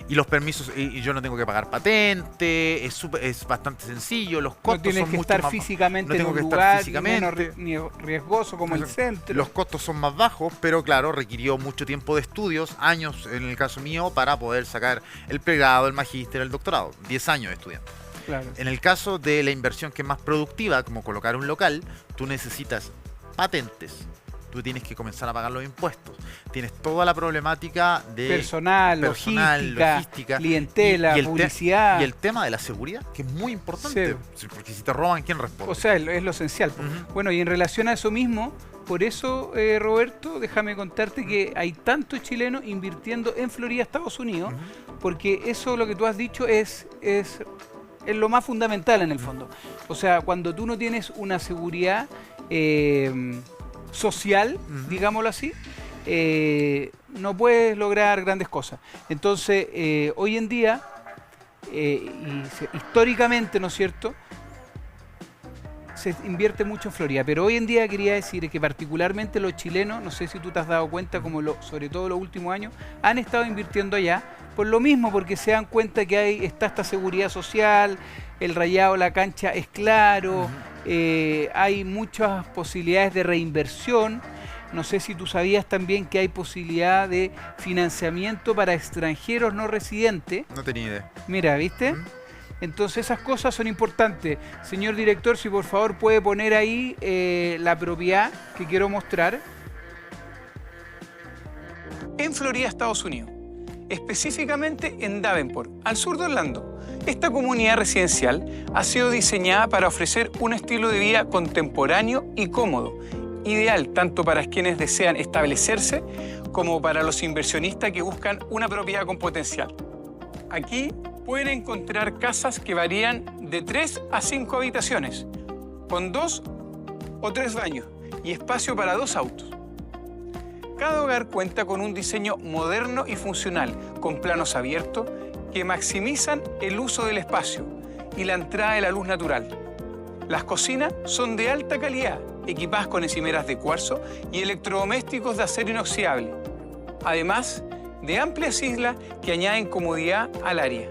Y los permisos, y yo no tengo que pagar patente, es bastante sencillo, los costos no tienes son que mucho estar más físicamente no tengo en que un estar lugar físicamente. ni riesgoso como el centro. Los costos son más bajos, pero claro, requirió mucho tiempo de estudios, años en el caso mío, para poder sacar el pregrado, el magíster, el doctorado. 10 años estudiando. Claro. En el caso de la inversión que es más productiva, como colocar un local, tú necesitas patentes, tú tienes que comenzar a pagar los impuestos, tienes toda la problemática de personal, logística, clientela, publicidad. Y el tema de la seguridad, que es muy importante, porque si te roban, ¿quién responde? O sea, es lo esencial. Bueno, y en relación a eso mismo, por eso, Roberto, déjame contarte que hay tantos chilenos invirtiendo en Florida, Estados Unidos, porque eso, lo que tú has dicho, es lo más fundamental en el fondo. O sea, cuando tú no tienes una seguridad social, digámoslo así, no puedes lograr grandes cosas. Entonces, hoy en día, históricamente, ¿no es cierto?, se invierte mucho en Florida, pero hoy en día quería decir que particularmente los chilenos, no sé si tú te has dado cuenta, como sobre todo los últimos años, han estado invirtiendo allá, por lo mismo, porque se dan cuenta que está esta seguridad social, el rayado de la cancha es claro, hay muchas posibilidades de reinversión. No sé si tú sabías también que hay posibilidad de financiamiento para extranjeros no residentes. No tenía idea. Mira, ¿viste? Entonces esas cosas son importantes. Señor director, si por favor puede poner ahí la propiedad que quiero mostrar. En Florida, Estados Unidos. Específicamente en Davenport, al sur de Orlando. Esta comunidad residencial ha sido diseñada para ofrecer un estilo de vida contemporáneo y cómodo, ideal tanto para quienes desean establecerse como para los inversionistas que buscan una propiedad con potencial. Aquí pueden encontrar casas que varían de 3 a 5 habitaciones, con 2 o 3 baños y espacio para 2 autos. Cada hogar cuenta con un diseño moderno y funcional, con planos abiertos que maximizan el uso del espacio y la entrada de la luz natural. Las cocinas son de alta calidad, equipadas con encimeras de cuarzo y electrodomésticos de acero inoxidable, además de amplias islas que añaden comodidad al área.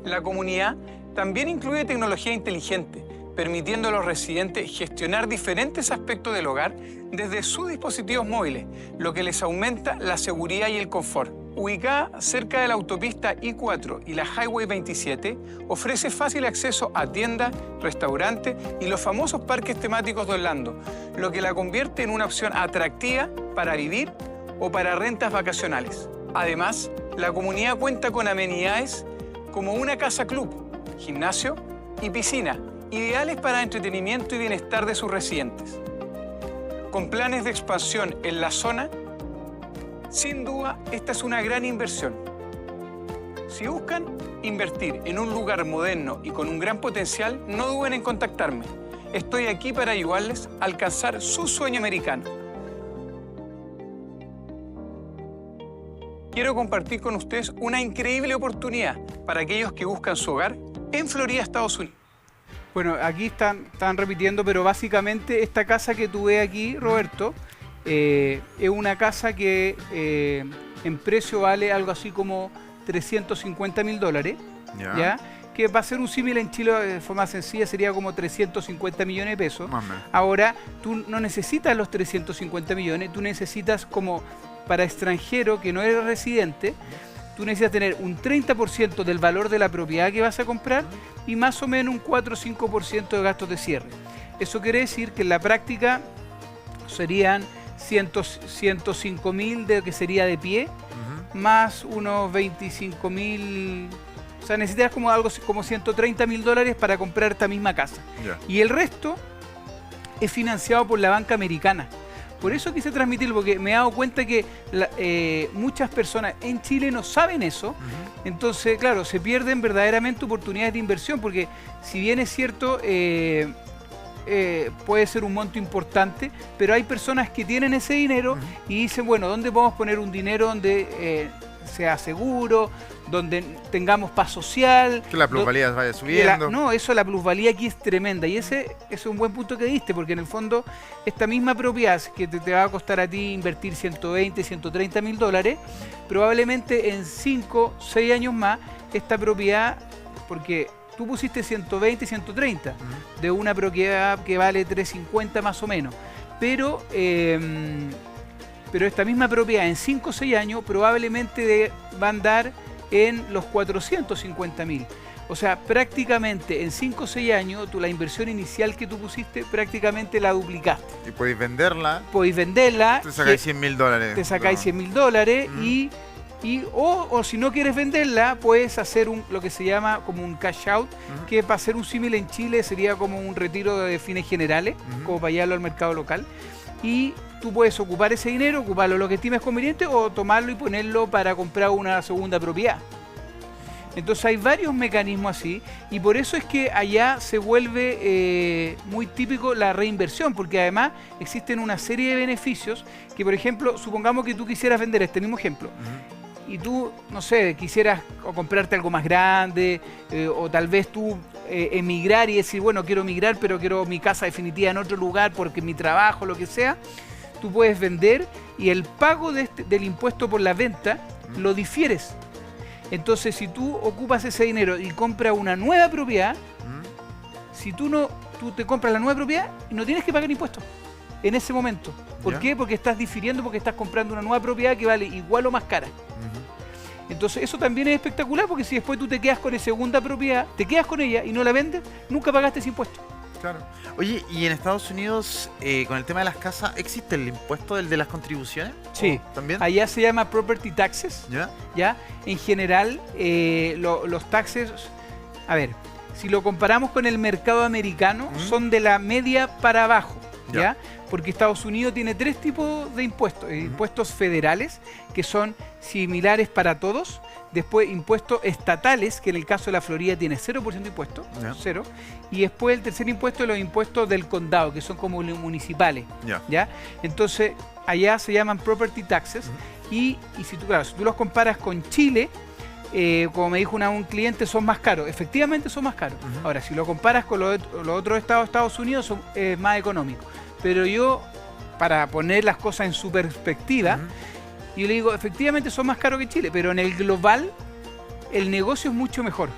La comunidad también incluye tecnología inteligente, permitiendo a los residentes gestionar diferentes aspectos del hogar desde sus dispositivos móviles, lo que les aumenta la seguridad y el confort. Ubicada cerca de la autopista I-4 y la Highway 27, ofrece fácil acceso a tiendas, restaurantes y los famosos parques temáticos de Orlando, lo que la convierte en una opción atractiva para vivir o para rentas vacacionales. Además, la comunidad cuenta con amenidades como una casa club, gimnasio y piscina, ideales para entretenimiento y bienestar de sus residentes. Con planes de expansión en la zona, sin duda, esta es una gran inversión. Si buscan invertir en un lugar moderno y con un gran potencial, no duden en contactarme. Estoy aquí para ayudarles a alcanzar su sueño americano. Quiero compartir con ustedes una increíble oportunidad para aquellos que buscan su hogar en Florida, Estados Unidos. Bueno, aquí están repitiendo, pero básicamente esta casa que tú ves aquí, Roberto, es una casa que en precio vale algo así como $350.000, ¿ya? Que para hacer un símil en Chile de forma sencilla sería como 350 millones de pesos. Ahora, tú no necesitas los 350 millones, tú necesitas como para extranjero que no eres residente, tú necesitas tener un 30% del valor de la propiedad que vas a comprar y más o menos un 4 o 5% de gastos de cierre. Eso quiere decir que en la práctica serían 105.000 de que sería de pie, más unos 25.000, o sea, necesitas como algo como $130.000 para comprar esta misma casa. Y el resto es financiado por la banca americana. Por eso quise transmitirlo, porque me he dado cuenta que muchas personas en Chile no saben eso. Entonces, claro, se pierden verdaderamente oportunidades de inversión, porque si bien es cierto, puede ser un monto importante, pero hay personas que tienen ese dinero y dicen, bueno, ¿dónde podemos poner un dinero donde sea seguro, donde tengamos paz social. Que la plusvalía vaya subiendo. No, eso, la plusvalía aquí es tremenda. Y ese es un buen punto que diste, porque en el fondo esta misma propiedad que te va a costar a ti invertir 120, 130 mil dólares, probablemente en 5, 6 años más, esta propiedad, porque tú pusiste 120, 130 de una propiedad que vale 350 más o menos, pero esta misma propiedad en 5 o 6 años probablemente va a andar en los 450 mil. O sea, prácticamente en 5 o 6 años, la inversión inicial que tú pusiste, prácticamente la duplicaste. Y podéis venderla. Podéis venderla. Te sacáis 100 mil dólares. Te sacáis 100 mil dólares o si no quieres venderla, puedes hacer lo que se llama como un cash out, que para hacer un símil en Chile sería como un retiro de fines generales, como para llevarlo al mercado local. Y tú puedes ocupar ese dinero, ocuparlo lo que estimes conveniente o tomarlo y ponerlo para comprar una segunda propiedad. Entonces hay varios mecanismos así y por eso es que allá se vuelve muy típico la reinversión, porque además existen una serie de beneficios que, por ejemplo, supongamos que tú quisieras vender este mismo ejemplo y tú, no sé, quisieras o comprarte algo más grande o tal vez tú emigrar y decir, bueno, quiero emigrar pero quiero mi casa definitiva en otro lugar porque mi trabajo, lo que sea. Tú puedes vender y el pago del impuesto por la venta lo difieres. Entonces, si tú ocupas ese dinero y compras una nueva propiedad, si tú te compras la nueva propiedad y no tienes que pagar impuestos en ese momento. ¿Por qué? Porque estás difiriendo, porque estás comprando una nueva propiedad que vale igual o más cara. Entonces, eso también es espectacular, porque si después tú te quedas con esa segunda propiedad, te quedas con ella y no la vendes, nunca pagaste ese impuesto. Claro. Oye, ¿y en Estados Unidos, con el tema de las casas, existe el impuesto del de las contribuciones? Sí, ¿también? Allá se llama property taxes. ¿Ya? En general, los taxes, a ver, si lo comparamos con el mercado americano, son de la media para abajo. ¿Ya? Porque Estados Unidos tiene 3 tipos de impuestos. Impuestos federales, que son similares para todos. Después impuestos estatales, que en el caso de la Florida tiene 0% de impuesto, 0. Y después el tercer impuesto es los impuestos del condado, que son como municipales. ¿Ya? Entonces, allá se llaman property taxes. Y si tú los comparas con Chile, como me dijo un cliente, son más caros. Efectivamente son más caros. Ahora, si lo comparas con los otros estados de Estados Unidos, son más económicos. Pero yo, para poner las cosas en su perspectiva, yo le digo, efectivamente son más caros que Chile, pero en el global el negocio es mucho mejor.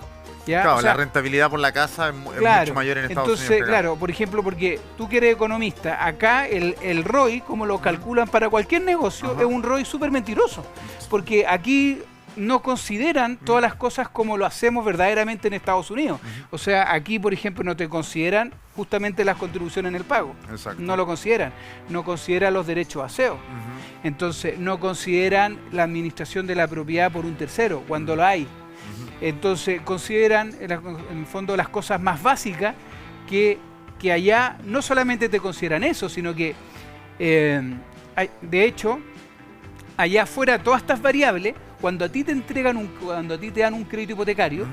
¿Ya? Claro, o sea, la rentabilidad por la casa es mucho mayor en Estados Unidos. Entonces, claro, por ejemplo, porque tú que eres economista, acá el ROI, como lo calculan para cualquier negocio, es un ROI súper mentiroso. Porque aquí no consideran todas las cosas como lo hacemos verdaderamente en Estados Unidos. O sea, aquí, por ejemplo, no te consideran justamente las contribuciones en el pago. Exacto. No lo consideran. No consideran los derechos a aseo. Entonces, no consideran la administración de la propiedad por un tercero, cuando lo hay. Entonces, consideran, en el fondo, las cosas más básicas que allá no solamente te consideran eso, sino que, de hecho, allá afuera todas estas variables, cuando a ti te entregan cuando a ti te dan un crédito hipotecario,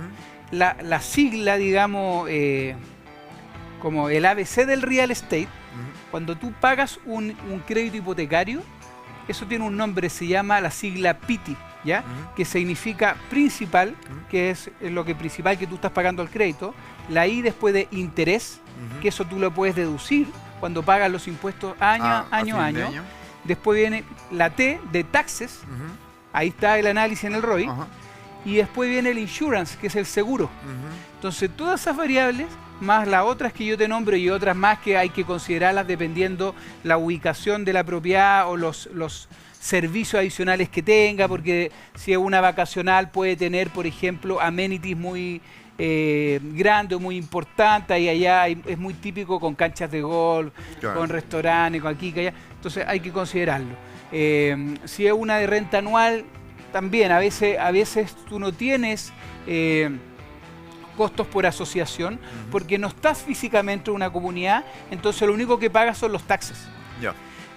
la sigla, digamos, como el ABC del real estate, cuando tú pagas un crédito hipotecario, eso tiene un nombre, se llama la sigla PITI, ¿ya? Que significa principal, que es lo que principal que tú estás pagando al crédito, la I después de interés, que eso tú lo puedes deducir cuando pagas los impuestos año a año. Después viene la T de taxes, ahí está el análisis en el ROI, y después viene el insurance, que es el seguro. Entonces, todas esas variables, más las otras que yo te nombro y otras más que hay que considerarlas dependiendo la ubicación de la propiedad o los servicios adicionales que tenga, porque si es una vacacional puede tener, por ejemplo, amenities muy grandes o muy importantes, y allá es muy típico con canchas de golf, con restaurantes, con aquí, allá. Entonces hay que considerarlo. Si es una de renta anual, también a veces tú no tienes costos por asociación, porque no estás físicamente en una comunidad, entonces lo único que pagas son los taxes.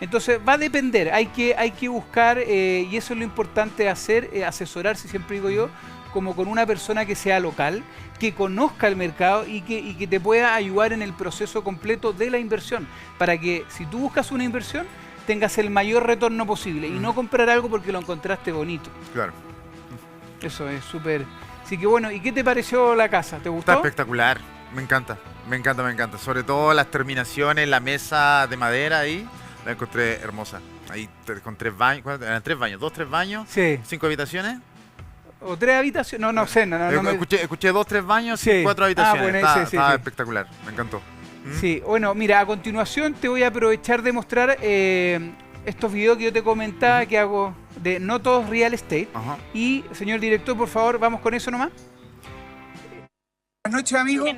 Entonces va a depender, hay que buscar, y eso es lo importante de hacer, asesorarse, siempre digo yo, como con una persona que sea local, que conozca el mercado y que te pueda ayudar en el proceso completo de la inversión, para que si tú buscas una inversión, tengas el mayor retorno posible y no comprar algo porque lo encontraste bonito. Claro. Eso es súper. Así que bueno, ¿y qué te pareció la casa? ¿Te gustó? Está espectacular, me encanta, me encanta, me encanta. Sobre todo las terminaciones, la mesa de madera ahí, la encontré hermosa. Ahí con 3 baños, eran 3 baños, 2, 3 baños, Sí. 5 habitaciones. ¿O 3 habitaciones? No, no sé. Escuché 2, 3 baños Sí. y 4 habitaciones. Bueno, Está sí. espectacular, me encantó. Sí, bueno, mira, a continuación te voy a aprovechar de mostrar estos videos que yo te comentaba que hago de No Todo es Real Estate. Ajá. Y, señor director, por favor, vamos con eso nomás. Buenas noches, amigos.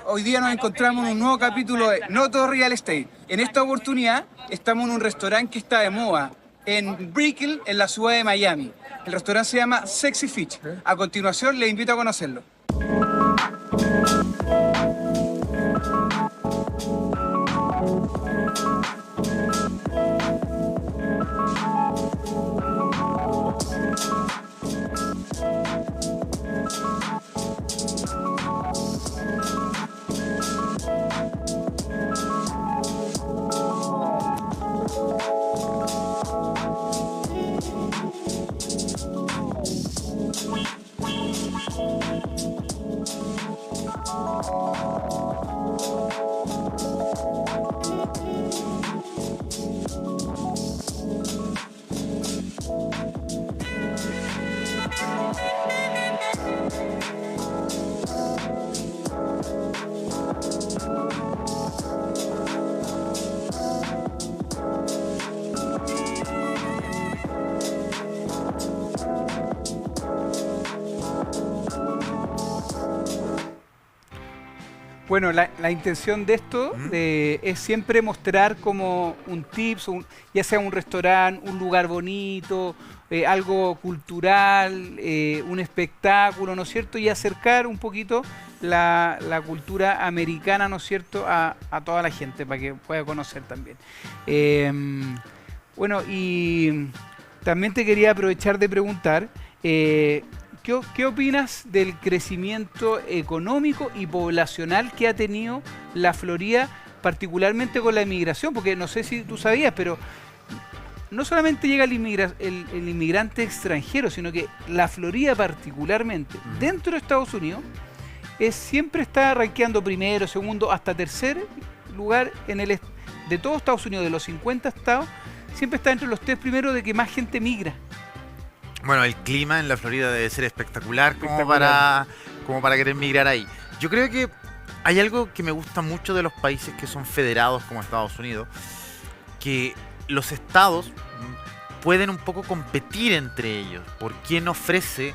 Hoy día nos encontramos en un nuevo capítulo de No Todo es Real Estate. En esta oportunidad estamos en un restaurante que está de moda en Brickell, en la ciudad de Miami. El restaurante se llama Sexy Fish. A continuación, les invito a conocerlo. Bueno, la intención de esto es siempre mostrar como un tips, ya sea un restaurante, un lugar bonito, algo cultural, un espectáculo, ¿no es cierto? Y acercar un poquito la cultura americana, ¿no es cierto?, a toda la gente para que pueda conocer también. Bueno, y también te quería aprovechar de preguntar, ¿qué opinas del crecimiento económico y poblacional que ha tenido la Florida, particularmente con la inmigración? Porque no sé si tú sabías, pero no solamente llega el inmigrante extranjero, sino que la Florida particularmente, dentro de Estados Unidos, siempre está rankeando primero, segundo, hasta tercer lugar de todo Estados Unidos, de los 50 estados, siempre está entre los 3 primeros de que más gente migra. Bueno, el clima en la Florida debe ser espectacular como para querer migrar ahí. Yo creo que hay algo que me gusta mucho de los países que son federados como Estados Unidos, que los estados pueden un poco competir entre ellos por quién ofrece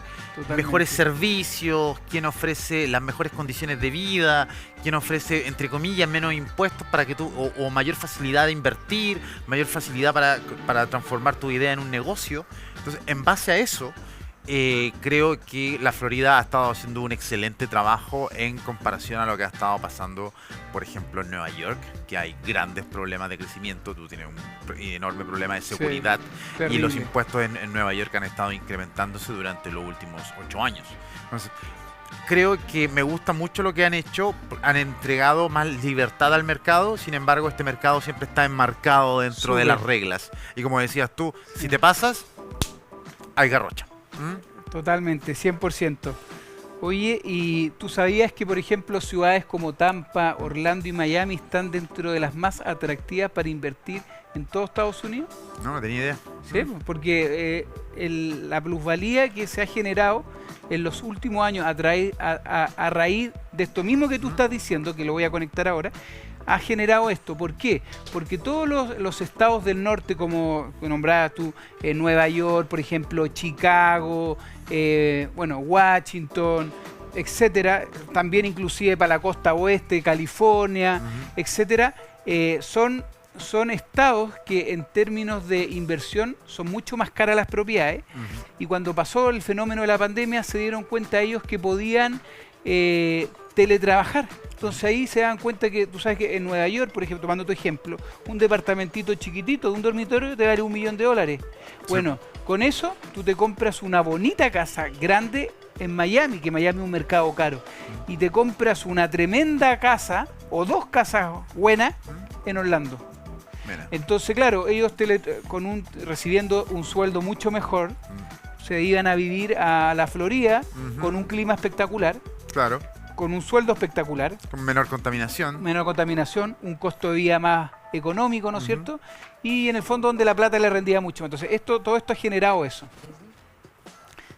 mejores servicios, quién ofrece las mejores condiciones de vida, quién ofrece, entre comillas, menos impuestos para que tú, o mayor facilidad de invertir, mayor facilidad para transformar tu idea en un negocio. Entonces, en base a eso, creo que la Florida ha estado haciendo un excelente trabajo en comparación a lo que ha estado pasando, por ejemplo, en Nueva York, que hay grandes problemas de crecimiento, tú tienes un enorme problema de seguridad, sí, y los impuestos en Nueva York han estado incrementándose durante los últimos 8 años. Entonces, creo que me gusta mucho lo que han hecho, han entregado más libertad al mercado, sin embargo, este mercado siempre está enmarcado dentro de las reglas. Y como decías tú, si te pasas, hay garrocha. Totalmente, 100%. Oye, ¿y tú sabías que, por ejemplo, ciudades como Tampa, Orlando y Miami están dentro de las más atractivas para invertir en todo Estados Unidos? No tenía idea. Sí, porque la plusvalía que se ha generado en los últimos años a raíz de esto mismo que tú estás diciendo, que lo voy a conectar ahora, ha generado esto. ¿Por qué? Porque todos los estados del norte, como nombrabas tú, Nueva York, por ejemplo, Chicago, bueno, Washington, etcétera, también inclusive para la costa oeste, California, etcétera, son estados que en términos de inversión son mucho más caras las propiedades, y cuando pasó el fenómeno de la pandemia se dieron cuenta ellos que podían teletrabajar. Entonces ahí se dan cuenta que, tú sabes que en Nueva York, por ejemplo, tomando tu ejemplo, un departamentito chiquitito de un dormitorio te vale $1 millón. Bueno, con eso tú te compras una bonita casa grande en Miami, que Miami es un mercado caro, y te compras una tremenda casa o 2 casas buenas en Orlando. Mira. Entonces, claro, ellos recibiendo un sueldo mucho mejor, se iban a vivir a la Florida con un clima espectacular, Claro, con un sueldo espectacular, con menor contaminación. menor contaminación, un costo de vida más económico, ¿no es cierto? Y en el fondo donde la plata le rendía mucho. Entonces, todo esto ha generado eso.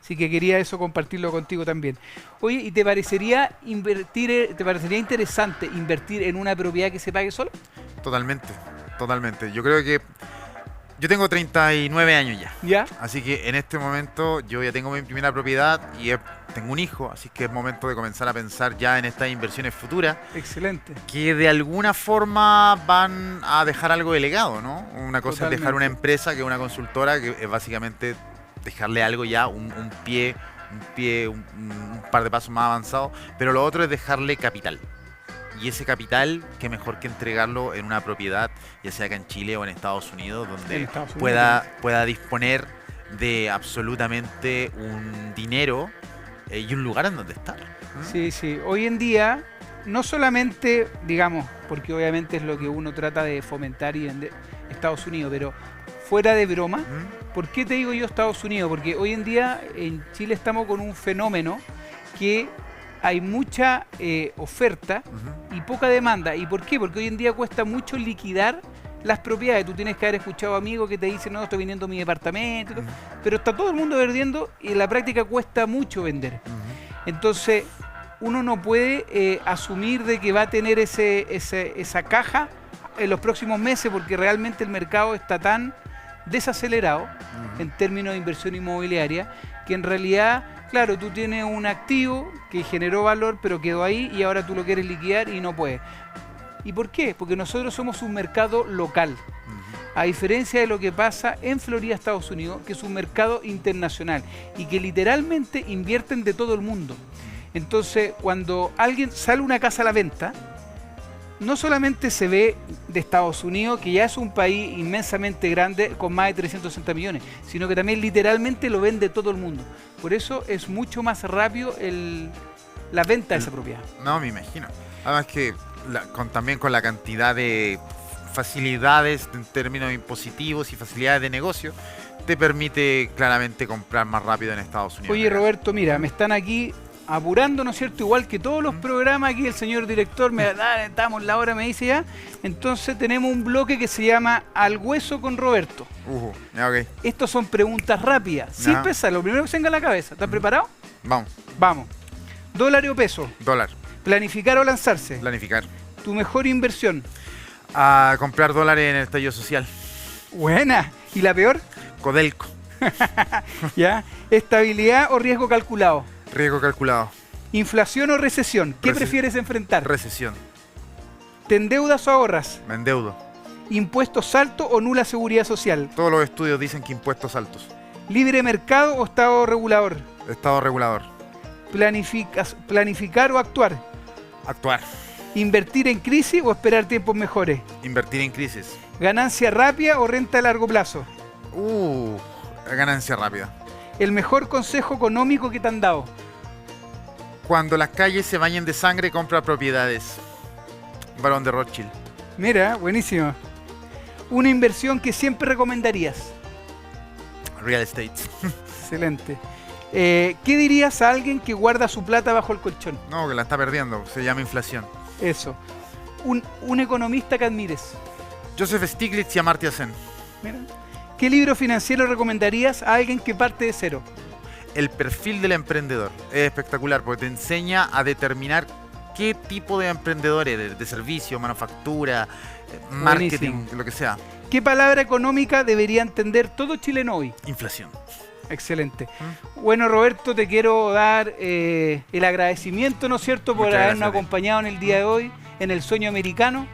Así que quería eso compartirlo contigo también. Oye, ¿y te parecería interesante invertir en una propiedad que se pague sola? Totalmente, totalmente. Yo creo que yo tengo 39 años ya. ¿Ya? Así que en este momento yo ya tengo mi primera propiedad y tengo un hijo, así que es momento de comenzar a pensar ya en estas inversiones futuras Excelente. que de alguna forma van a dejar algo de legado, ¿no? Una cosa es dejar una empresa, que es una consultora, que es básicamente dejarle algo ya, un par de pasos más avanzado, pero lo otro es dejarle capital. Y ese capital, qué mejor que entregarlo en una propiedad, ya sea acá en Chile o en Estados Unidos, donde pueda disponer de absolutamente un dinero y un lugar en donde estar. Sí, sí. Hoy en día, no solamente, digamos, porque obviamente es lo que uno trata de fomentar y vender Estados Unidos, pero fuera de broma, ¿por qué te digo yo Estados Unidos? Porque hoy en día en Chile estamos con un fenómeno que hay mucha oferta y poca demanda. ¿Y por qué? Porque hoy en día cuesta mucho liquidar las propiedades. Tú tienes que haber escuchado amigos que te dicen, no, estoy vendiendo mi departamento, pero está todo el mundo vendiendo y en la práctica cuesta mucho vender. Entonces, uno no puede asumir de que va a tener esa caja en los próximos meses, porque realmente el mercado está tan desacelerado en términos de inversión inmobiliaria, que en realidad, claro, tú tienes un activo que generó valor, pero quedó ahí y ahora tú lo quieres liquidar y no puedes. ¿Y por qué? Porque nosotros somos un mercado local, a diferencia de lo que pasa en Florida, Estados Unidos, que es un mercado internacional y que literalmente invierten de todo el mundo. Entonces, cuando alguien sale una casa a la venta, no solamente se ve de Estados Unidos, que ya es un país inmensamente grande con más de 360 millones, sino que también literalmente lo ven de todo el mundo. Por eso es mucho más rápido la venta de esa propiedad. No, me imagino. Además que también con la cantidad de facilidades en términos impositivos y facilidades de negocio, te permite claramente comprar más rápido en Estados Unidos. Oye, Roberto, mira, me están aquí apurando, ¿no es cierto? Igual que todos los programas, aquí el señor director me da, estamos la hora, me dice ya. Entonces tenemos un bloque que se llama Al Hueso con Roberto. Okay. Estos son preguntas rápidas, sin pensar, lo primero que se venga a la cabeza. ¿Estás preparado? Vamos. Vamos. ¿Dólar o peso? Dólar. ¿Planificar o lanzarse? Planificar. ¿Tu mejor inversión? A comprar dólares en el estallido social. Buena. ¿Y la peor? Codelco. ¿Ya? ¿Estabilidad o riesgo calculado? Riesgo calculado. ¿Inflación o recesión? ¿Qué prefieres enfrentar? Recesión. ¿Te endeudas o ahorras? Me endeudo. ¿Impuestos altos o nula seguridad social? Todos los estudios dicen que impuestos altos. ¿Libre mercado o estado regulador? Estado regulador. ¿Planificar o actuar? Actuar. ¿Invertir en crisis o esperar tiempos mejores? Invertir en crisis. ¿Ganancia rápida o renta a largo plazo? Ganancia rápida. ¿El mejor consejo económico que te han dado? Cuando las calles se bañen de sangre, compra propiedades. Barón de Rothschild. Mira, buenísimo. ¿Una inversión que siempre recomendarías? Real estate. Excelente. ¿Qué dirías a alguien que guarda su plata bajo el colchón? No, que la está perdiendo. Se llama inflación. Eso. ¿Un economista que admires? Joseph Stiglitz y Amartya Sen. Mira. ¿Qué libro financiero recomendarías a alguien que parte de cero? El perfil del emprendedor. Es espectacular porque te enseña a determinar qué tipo de emprendedores, de servicio, manufactura, marketing, lo que sea. ¿Qué palabra económica debería entender todo chileno hoy? Inflación. Excelente. Bueno, Roberto, te quiero dar el agradecimiento, ¿no es cierto?, por habernos acompañado en el día de hoy en El Sueño Americano.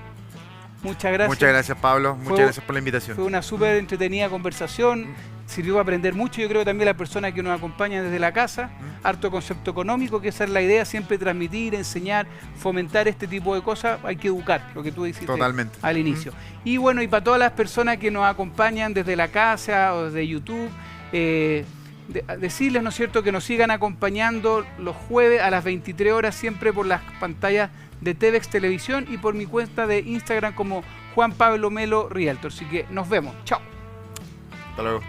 Muchas gracias. Muchas gracias, Pablo. Muchas gracias por la invitación. Fue una súper entretenida conversación. Sirvió para aprender mucho. Yo creo que también las personas que nos acompañan desde la casa, harto concepto económico, que esa es la idea, siempre transmitir, enseñar, fomentar este tipo de cosas. Hay que educar, lo que tú dijiste al inicio. Y bueno, y para todas las personas que nos acompañan desde la casa o desde YouTube, decirles, ¿no es cierto?, que nos sigan acompañando los jueves a las 23 horas, siempre por las pantallas de TVX Televisión y por mi cuenta de Instagram como Juan Pablo Melo Realtor. Así que nos vemos. Chao. Hasta luego.